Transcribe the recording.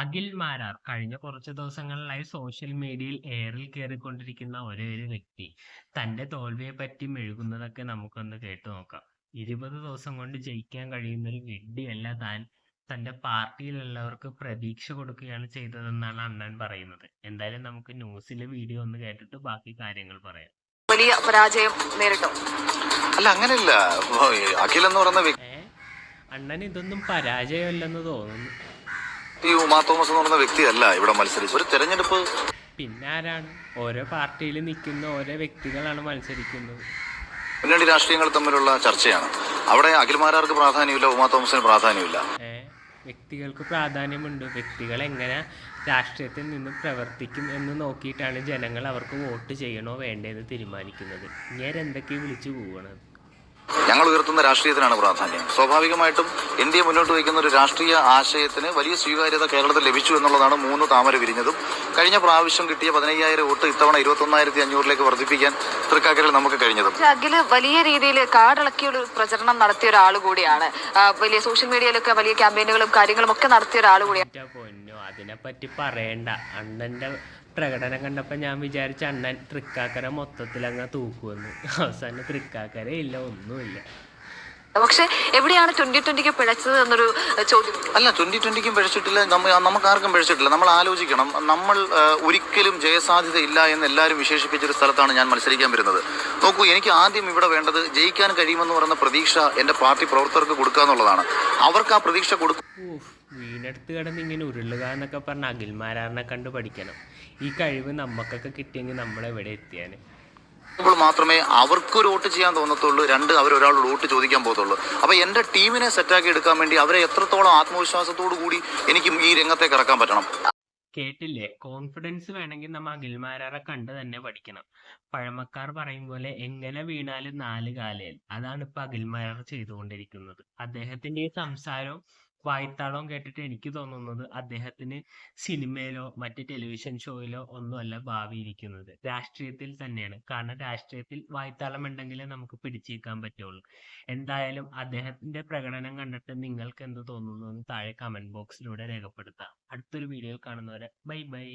അഖിൽ മാരാർ കഴിഞ്ഞ കുറച്ച് ദിവസങ്ങളിലായി സോഷ്യൽ മീഡിയയിൽ എയറിൽ കയറിക്കൊണ്ടിരിക്കുന്ന ഒരേ ഒരു വ്യക്തി തന്റെ തോൽവിയെ പറ്റി മെഴുകുന്നതൊക്കെ നമുക്കൊന്ന് കേട്ടു നോക്കാം. 20 ദിവസം കൊണ്ട് ജയിക്കാൻ കഴിയുന്ന ഒരു വിഡ്ഢിയല്ല താൻ. തന്റെ പാർട്ടിയിലുള്ളവർക്ക് പ്രതീക്ഷ കൊടുക്കുകയാണ് ചെയ്തതെന്നാണ് അണ്ണൻ പറയുന്നത്. എന്തായാലും നമുക്ക് ന്യൂസിലെ വീഡിയോ ഒന്ന് കേട്ടിട്ട് ബാക്കി കാര്യങ്ങൾ പറയാം. വലിയ പരാജയം നേരിട്ടു. അല്ല, അങ്ങനെയല്ല. അഖിൽ എന്ന് പറയുന്ന അണ്ണൻ ഇതൊന്നും പരാജയമല്ലെന്ന് തോന്നുന്നു. ഈ ഉമാ തോമസ് എന്ന് പറയുന്ന വ്യക്തിയല്ല ഇവിടെ മത്സരിച്ചു. ഒരു തെരഞ്ഞെടുപ്പ് പിന്നെ ആരാണ്? ഓരോ പാർട്ടിയിൽ നിൽക്കുന്ന ഓരോ വ്യക്തികളാണ് മത്സരിക്കുന്നത്. മുന്നണി രാഷ്ട്രീയങ്ങൾ തമ്മിലുള്ള ചർച്ചയാണ്. അവിടെ അഖിൽ മാരാർക്ക് പ്രാധാന്യമില്ല, ഉമാ തോമസിന് പ്രാധാന്യമില്ല. വ്യക്തികൾക്ക് പ്രാധാന്യമുണ്ട്. വ്യക്തികൾ എങ്ങനെ രാഷ്ട്രീയത്തിൽ നിന്ന് പ്രവർത്തിക്കും എന്ന് നോക്കിയിട്ടാണ് ജനങ്ങൾ അവർക്ക് വോട്ട് ചെയ്യണോ വേണ്ടതെന്ന് തീരുമാനിക്കുന്നത്. ഇങ്ങനെ എന്തൊക്കെ വിളിച്ചു പോകണം. ഞങ്ങൾ ഉയർത്തുന്ന രാഷ്ട്രീയത്തിനാണ് പ്രാധാന്യം. സ്വാഭാവികമായിട്ടും ഇന്ത്യ മുന്നോട്ട് വയ്ക്കുന്ന ഒരു രാഷ്ട്രീയ ആശയത്തിന് വലിയ സ്വീകാര്യത കേരളത്തിൽ ലഭിച്ചു എന്നുള്ളതാണ് 3 താമര വിരിഞ്ഞതും. കഴിഞ്ഞ പ്രാവശ്യം കിട്ടിയ 15,000 വോട്ട് ഇത്തവണ 21,500 വർദ്ധിപ്പിക്കാൻ തൃക്കാക്കരയിൽ നമുക്ക് കഴിഞ്ഞതും. അഖില് വലിയ രീതിയിൽ കാടിളക്കിയൊരു പ്രചരണം നടത്തിയ ഒരാൾ കൂടിയാണ്. വലിയ സോഷ്യൽ മീഡിയയിലൊക്കെ വലിയ ക്യാമ്പയിനുകളും കാര്യങ്ങളും ഒക്കെ നടത്തിയ ഒരാൾ കൂടിയാണ്. അതിനെപ്പറ്റി പറയണ്ട. അണ്ണന്റെ പ്രകടനം കണ്ടപ്പോൾ ഞാൻ വിചാരിച്ച അണ്ണൻ തൃക്കാക്കര മൊത്തത്തിലങ്ങ് തൂക്കുവന്നു. അവസാനം തൃക്കാക്കര ഇല്ല, ഒന്നുമില്ല. പക്ഷെ എവിടെയാണ് 2020 പിഴച്ചത് എന്നൊരു ചോദ്യം. അല്ല, 2020 പിഴച്ചിട്ടില്ല. നമുക്ക് ആർക്കും പിഴച്ചിട്ടില്ല. നമ്മൾ ആലോചിക്കണം. നമ്മൾ ഒരിക്കലും ജയസാധ്യത ഇല്ല എന്ന് എല്ലാവരും വിശേഷിപ്പിച്ചൊരു സ്ഥലത്താണ് ഞാൻ മത്സരിക്കാൻ വരുന്നത്. നോക്കൂ, എനിക്ക് ആദ്യം ഇവിടെ വേണ്ടത് ജയിക്കാൻ കഴിയുമെന്ന് പറയുന്ന പ്രതീക്ഷ എൻ്റെ പാർട്ടി പ്രവർത്തകർക്ക് കൊടുക്കുക എന്നുള്ളതാണ്. അവർക്ക് ആ പ്രതീക്ഷ കൊടുക്കും. വീണെടുത്ത് കിടന്ന് ഇങ്ങനെ ഉരുളുക എന്നൊക്കെ പറഞ്ഞ അഖിൽ മാരാറിനെ കണ്ട് പഠിക്കണം. ഈ കഴിവ് നമുക്കൊക്കെ കിട്ടിയെങ്കിൽ നമ്മളെവിടെ എത്തിയാന്. മാത്രമേ അവർക്കൊരു വോട്ട് ചെയ്യാൻ തോന്നത്തുള്ളൂ. 2, അവരൊരാളോട് വോട്ട് ചോദിക്കാൻ പോകത്തുള്ളൂ. അപ്പൊ എന്റെ ടീമിനെ സെറ്റാക്കി എടുക്കാൻ വേണ്ടി അവരെ എത്രത്തോളം ആത്മവിശ്വാസത്തോടു കൂടി എനിക്ക് ഈ രംഗത്തേക്ക് ഇറക്കാൻ പറ്റണം. കേട്ടില്ലേ? കോൺഫിഡൻസ് വേണമെങ്കിൽ നമ്മൾ അഖിൽ മാരാറെ കണ്ട് തന്നെ പഠിക്കണം. പഴമക്കാർ പറയും പോലെ എങ്ങനെ വീണാലും 4 കാലേൽ. അതാണ് ഇപ്പൊ അഖിൽ മാരാർ ചെയ്തുകൊണ്ടിരിക്കുന്നത്. അദ്ദേഹത്തിന്റെ ഈ സംസാരവും വായ്ത്താളവും കേട്ടിട്ട് എനിക്ക് തോന്നുന്നത് അദ്ദേഹത്തിന് സിനിമയിലോ മറ്റ് ടെലിവിഷൻ ഷോയിലോ ഒന്നുമല്ല ഭാവി ഇരിക്കുന്നത്, രാഷ്ട്രീയത്തിൽ തന്നെയാണ്. കാരണം രാഷ്ട്രീയത്തിൽ വായ്ത്താളം ഉണ്ടെങ്കിലേ നമുക്ക് പിടിച്ചേക്കാൻ പറ്റുള്ളൂ. എന്തായാലും അദ്ദേഹത്തിന്റെ പ്രകടനം കണ്ടിട്ട് നിങ്ങൾക്ക് എന്ത് തോന്നുന്നു എന്ന് താഴെ കമന്റ് ബോക്സിലൂടെ രേഖപ്പെടുത്താം. അടുത്തൊരു വീഡിയോയിൽ കാണുന്നവരെ ബൈ ബൈ.